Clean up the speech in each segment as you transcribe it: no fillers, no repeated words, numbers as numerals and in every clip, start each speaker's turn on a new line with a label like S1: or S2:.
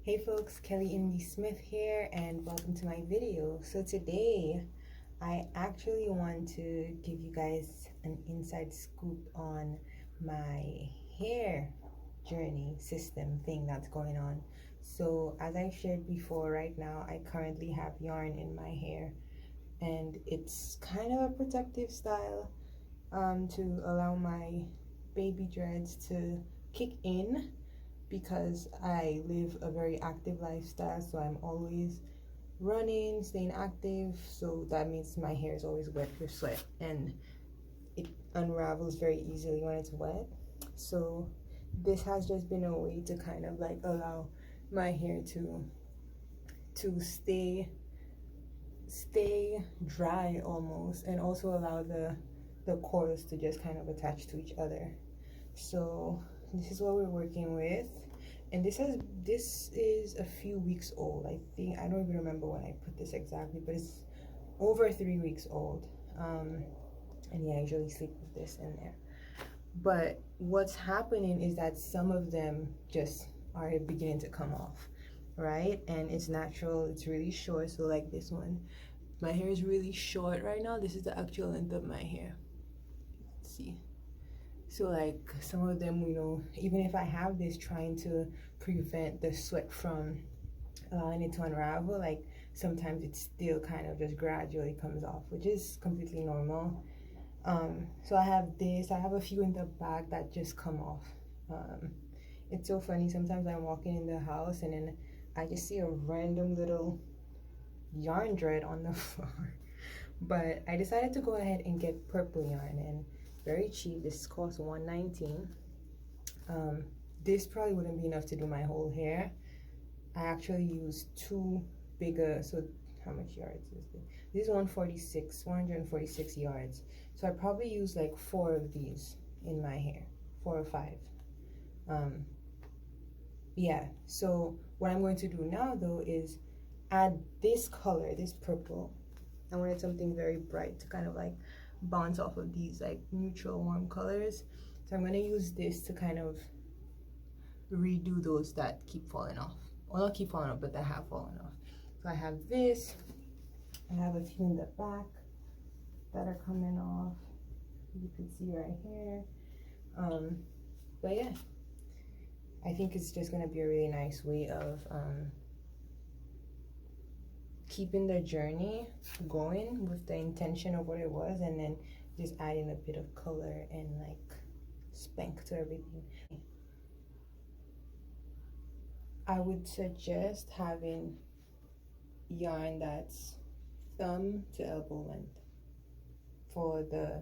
S1: Hey folks, Kelly Indy Smith here and welcome to my video. So today I actually want to give you guys an inside scoop on my hair journey system thing that's going on. So as I've shared before, right now I currently have yarn in my hair and it's kind of a protective style to allow my baby dreads to kick in because I live a very active lifestyle, so I'm always running, staying active, so that means my hair is always wet with sweat and it unravels very easily when it's wet. So this has just been a way to kind of like allow my hair to stay dry almost, and also allow the coils to just kind of attach to each other. So this is what we're working with, and this is a few weeks old. I think, I don't even remember when I put this exactly, but it's over 3 weeks old. And yeah, I usually sleep with this in there. But what's happening is that some of them just are beginning to come off, right? And it's natural, it's really short. So like this one, my hair is really short right now. This is the actual length of my hair. Let's see. So like some of them, you know, even if I have this, trying to prevent the sweat from allowing it to unravel, like sometimes it still kind of just gradually comes off, which is completely normal. So I have this, I have a few in the back that just come off. It's so funny, sometimes I'm walking in the house and then I just see a random little yarn dread on the floor. But I decided to go ahead and get purple yarn, and very cheap. This costs $1.19. This probably wouldn't be enough to do my whole hair. I actually used two bigger, so how much yards is this? This is 146 yards. So I probably use like 4 of these in my hair, 4 or 5. Yeah, so what I'm going to do now though is add this color, this purple. I wanted something very bright to kind of like bounce off of these like neutral warm colors. So I'm going to use this to kind of redo those that keep falling off. Well, not keep falling off, but that have fallen off. So I have this. I have a few in the back that are coming off. You can see right here. But yeah, I think it's just going to be a really nice way of keeping the journey going with the intention of what it was, and then just adding a bit of color and like spank to everything. I would suggest having yarn that's thumb to elbow length for the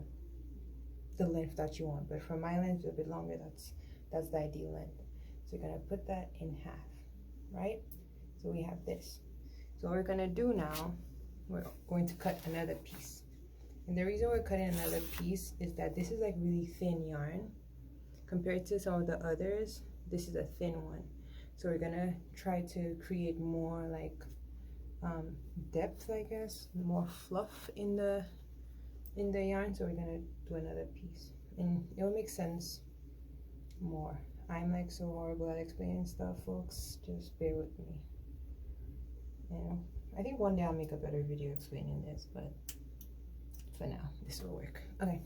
S1: length that you want, but for my length a bit longer, that's the ideal length. So you're gonna put that in half, right? So we have this. So what we're gonna do now, we're going to cut another piece. And the reason we're cutting another piece is that this is like really thin yarn. Compared to some of the others, this is a thin one. So we're gonna try to create more like depth, I guess, more fluff in the yarn. So we're gonna do another piece, and it'll make sense more. I'm like so horrible at explaining stuff, folks. Just bear with me. You know, I think one day I'll make a better video explaining this, but for now, this will work. Okay,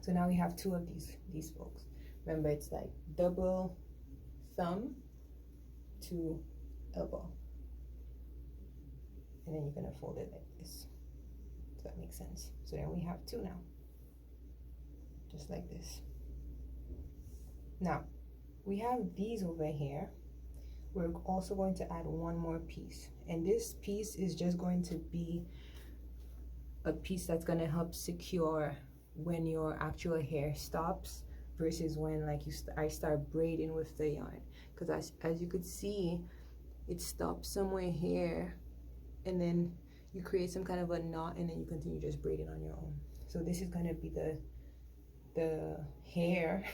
S1: so now we have 2 of these folks. Remember, it's like double thumb to elbow, and then you're gonna fold it like this. Does that make sense? So then we have 2 now, just like this. Now we have these over here. We're also going to add one more piece, and this piece is just going to be a piece that's going to help secure when your actual hair stops versus when like I start braiding with the yarn, because as you could see, it stops somewhere here and then you create some kind of a knot, and then you continue just braiding on your own. So this is going to be the hair,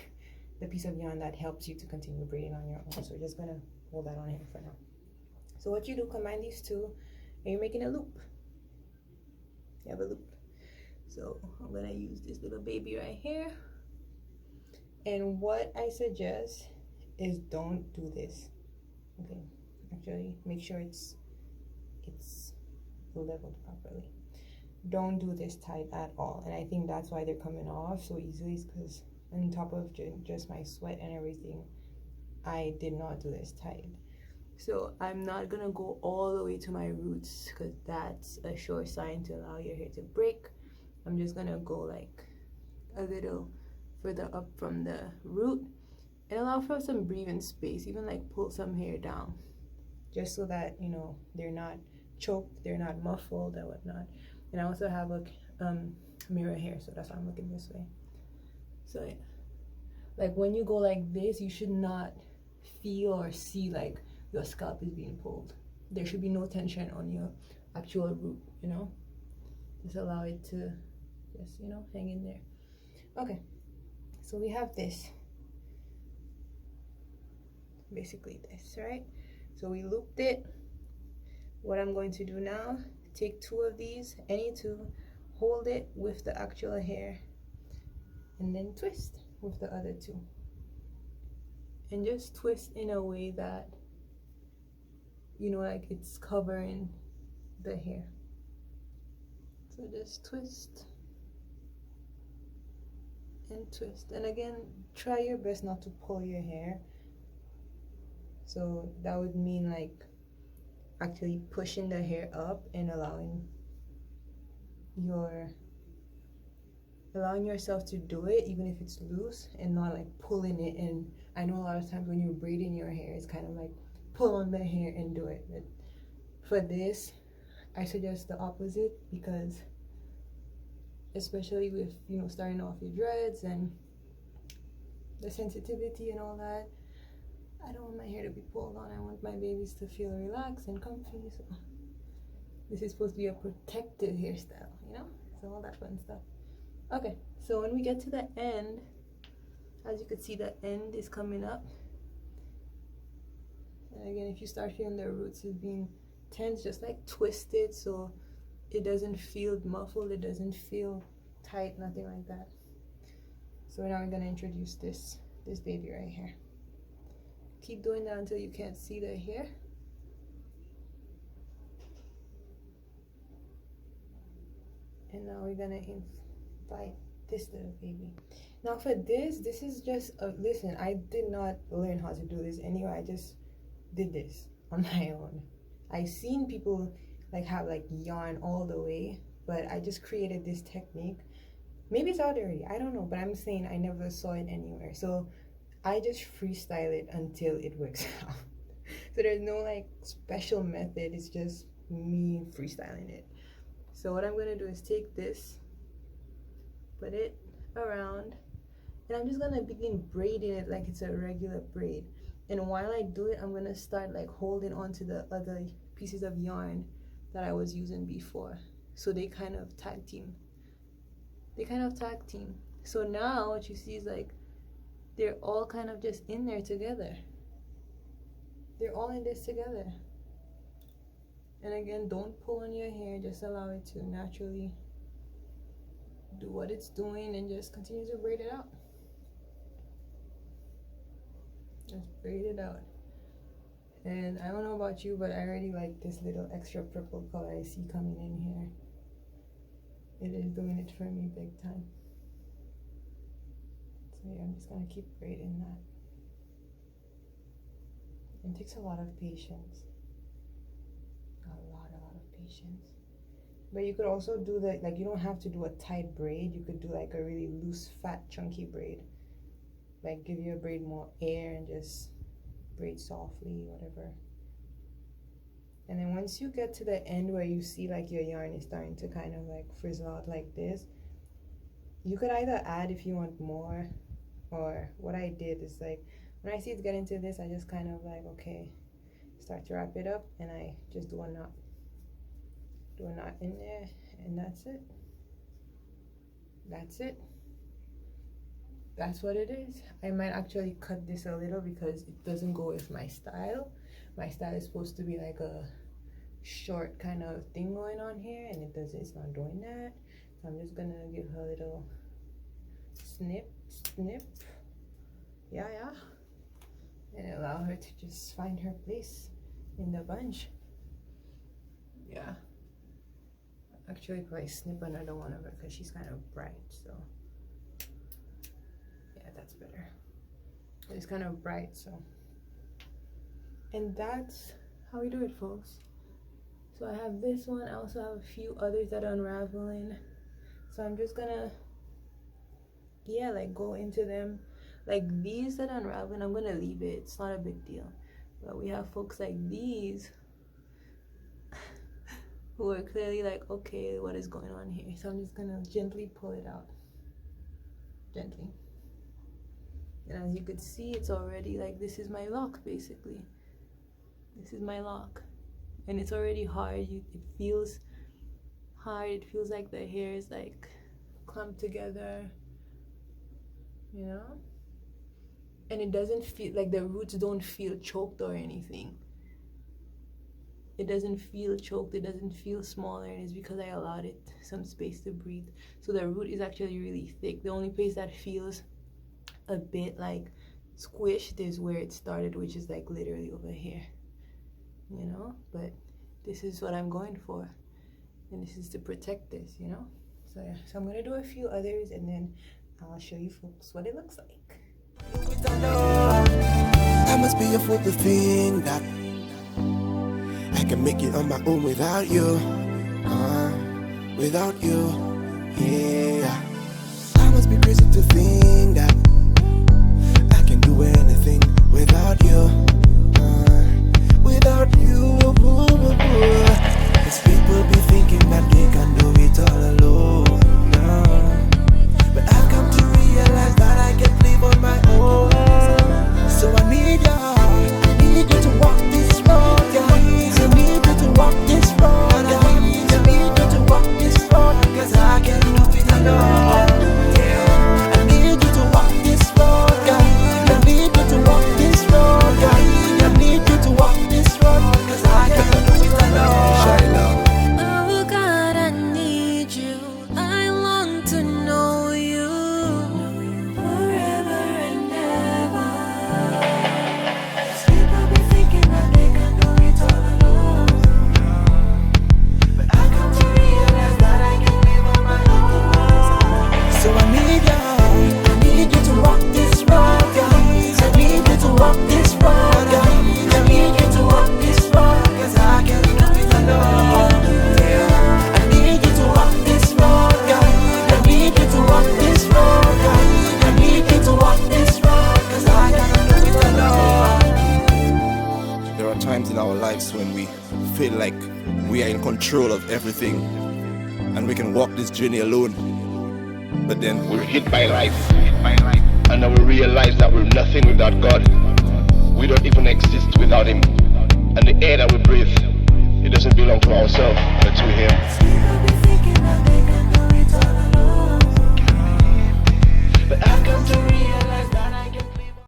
S1: the piece of yarn that helps you to continue braiding on your own. So we're just going to hold that on here for now. So what you do, combine these 2 and you're making a loop. You have a loop. So I'm gonna use this little baby right here, and what I suggest is don't do this. Okay, actually make sure it's leveled properly. Don't do this tight at all, and I think that's why they're coming off so easily, is because on top of just my sweat and everything, I did not do this tight. So I'm not gonna go all the way to my roots because that's a sure sign to allow your hair to break. I'm just gonna go like a little further up from the root and allow for some breathing space, even like pull some hair down, just so that, you know, they're not choked, they're not muffled and whatnot. And I also have a mirror here, so that's why I'm looking this way. So yeah, like when you go like this, you should not feel or see like your scalp is being pulled. There should be no tension on your actual root, you know. Just allow it to just, you know, hang in there. Okay, so we have this, basically this, right? So we looped it. What I'm going to do now, take two of these, any two, hold it with the actual hair, and then twist with the other two. And just twist in a way that, you know, like it's covering the hair. So just twist and twist. And again, try your best not to pull your hair. So that would mean like actually pushing the hair up and allowing yourself to do it, even if it's loose, and not like pulling it. And I know a lot of times when you're braiding your hair, it's kind of like pull on the hair and do it. But for this, I suggest the opposite, because especially with, you know, starting off your dreads and the sensitivity and all that, I don't want my hair to be pulled on. I want my babies to feel relaxed and comfy. So this is supposed to be a protected hairstyle, you know? So all that fun stuff. Okay, so when we get to the end, as you can see, the end is coming up. And again, if you start feeling the roots is being tense, just like twist it so it doesn't feel muffled, it doesn't feel tight, nothing like that. So now I'm gonna introduce this baby right here. Keep doing that until you can't see the hair. And now we're gonna invite this little baby. Now for this is just listen, I did not learn how to do this anyway. I just did this on my own. I've seen people like have like yarn all the way, but I just created this technique. Maybe it's out already, I don't know, but I'm saying I never saw it anywhere. So I just freestyle it until it works out. So there's no like special method, it's just me freestyling it. So what I'm gonna do is take this, put it around, and I'm just gonna begin braiding it like it's a regular braid. And while I do it, I'm gonna start like holding on to the other pieces of yarn that I was using before. So they kind of tag team. So now what you see is like they're all kind of just in there together. They're all in this together. And again, don't pull on your hair, just allow it to naturally do what it's doing and just continue to braid it out. Just braid it out. And I don't know about you, but I already like this little extra purple color I see coming in here. It is doing it for me big time. So yeah, I'm just gonna keep braiding that. It takes a lot of patience. A lot of patience. But you could also do the, like, you don't have to do a tight braid. You could do like a really loose, fat, chunky braid. Like give your braid more air and just braid softly, whatever. And then once you get to the end where you see like your yarn is starting to kind of like frizzle out like this, you could either add if you want more, or what I did is like, when I see it's getting to this, I just kind of like, okay, start to wrap it up, and I just do a knot. Do a knot in there, and that's it. That's it. That's what it is. I might actually cut this a little because it doesn't go with my style. My style is supposed to be like a short kind of thing going on here, and it's not doing that. So I'm just gonna give her a little snip, yeah, and allow her to just find her place in the bunch. Yeah. Actually, probably snip another one of her because she's kind of bright. So yeah, that's better. It's kind of bright, so. And that's how we do it, folks. So I have this one. I also have a few others that are unraveling. So I'm just gonna, yeah, like go into them. Like these that are unraveling, I'm gonna leave it. It's not a big deal. But we have folks like these who are clearly like, okay, what is going on here? So I'm just gonna gently pull it out. Gently. And as you could see, it's already like, this is my lock basically. This is my lock. And it's already hard. It feels hard. It feels like the hair is like clumped together, you know? And it doesn't feel like the roots don't feel choked or anything. It doesn't feel choked. It doesn't feel smaller. And it's because I allowed it some space to breathe. So the root is actually really thick. The only place that feels a bit like squished is where it started, which is like literally over here, you know? But this is what I'm going for, and this is to protect this, you know? So yeah, so I'm gonna do a few others and then I'll show you folks what it looks like.
S2: I must be a fool to think that I can make it on my own without you, without you, yeah. I must be crazy to think that I can do anything without you, without you. Cause people be thinking that they can do it all alone, but I've come to realize that I can live on my own. So I need you. I need you to walk this road, guys. I need you to walk this road, guys. I need you to walk this road, cause I can't do it alone. Yeah. I need you to walk this road, guys. I need you to walk this road, guys. I need you to walk this road, cause I can't do it alone. Shine up.
S3: Oh God, I need you. I long to know you forever and ever.
S2: People be thinking that they can do it all alone, but I come to realize that I can live on my own. So I need you to walk this road, guys. I need you to walk this road, guys. I need you to walk this road, cause I can't do it alone. Yeah. I need you to walk this road, guys. I need you to walk this road, guys. I need you to walk this road, cause I can't do it alone. There are times in our lives when we feel like we are in control of everything and we can walk this journey alone. But then we're hit by life, and then we realize that we're nothing without God. We don't even exist without Him. And the air that we breathe, it doesn't belong to ourselves, but to Him.